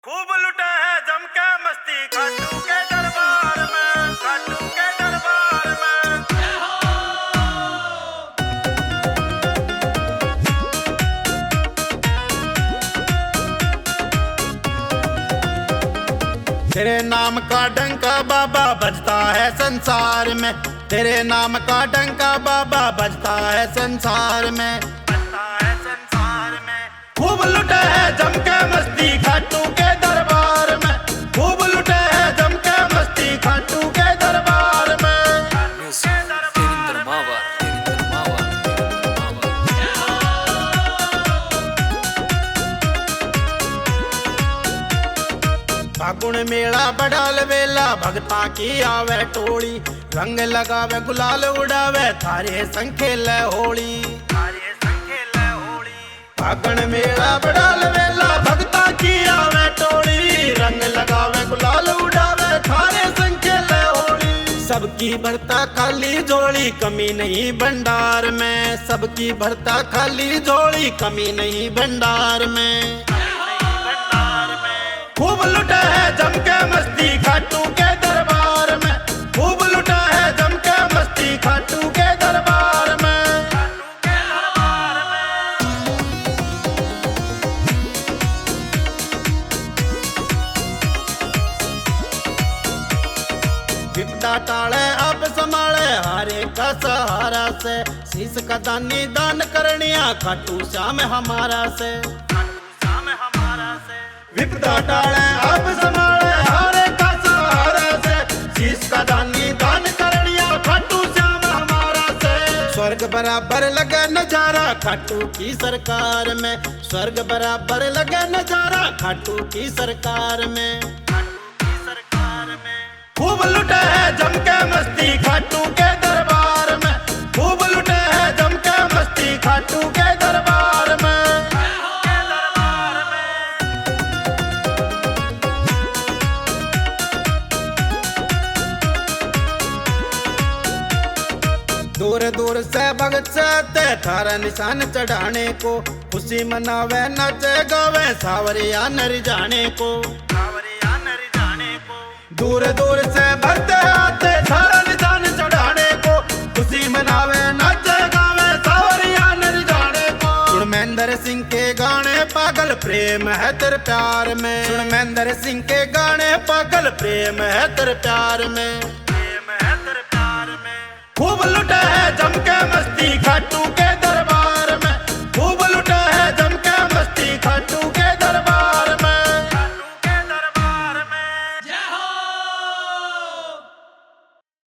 खूब लुटे है जम के मस्ती खाटू के दरबार में, खाटू के दरबार में। तेरे नाम का डंका बाबा बजता है संसार में, तेरे नाम का डंका बाबा बजता है संसार में, बजता है संसार में। खूब लुटे है जम के मस्ती खाटू के दरबार में, खूब लुटे है जम के मस्ती खाटू के दरबार में। फागुन मेला बड़ाल वेला भगता की आवे टोली, रंग लगावे गुलाल उड़ावे थारे संखेल होली, थारे संखेल होली। फागुन मेला बड़ाल वेला भगता की आवे टोली, रंग लगावे गुलाल उड़ावे थारे संखेल होली। सबकी भरता खाली झोली कमी नहीं भंडार में, सबकी भरता खाली झोली कमी नहीं भंडार में। खूब लुटा है जम के मस्ती खाटू के दरबार में, खूब लुटा है जम के मस्ती खाटू के दरबार में, खाटू के दरबार में। विपदा टाले आप संभाले हारे का सहारा से, शीश का दानी दान करनिया खाटू श्याम हमारा से, विपदा टाले आप संभाले हारे का सहारा से, शीश का दानी दान करनिया खाटू श्याम हमारा से। स्वर्ग बराबर लगे नजारा खाटू की सरकार में, स्वर्ग बराबर लगे नजारा खाटू की सरकार में, खाटू की सरकार में। खूब लुटे है जम के मस्ती खाटू के दरबार में, खूब लुटे है जम के मस्ती खाटू के दरबार में। दूर दूर से भगत से थारा निशान चढ़ाने को, खुशी मनावे नाचे गावे सावरिया नर जाने को, सावरिया नर जाने को। दूर दूर से भरते आते थारा निशान चढ़ाने को, खुशी मनावे नाचे गावे सावरिया नर जाने को। सुन महेंद्र सिंह के गाने पागल प्रेम है तेरे प्यार में, सुन महेंद्र सिंह के गाने पागल प्रेम है तेरे प्यार में, प्रेम है तेरे प्यार में। खूब लुटा है जम के मस्ती खाटू के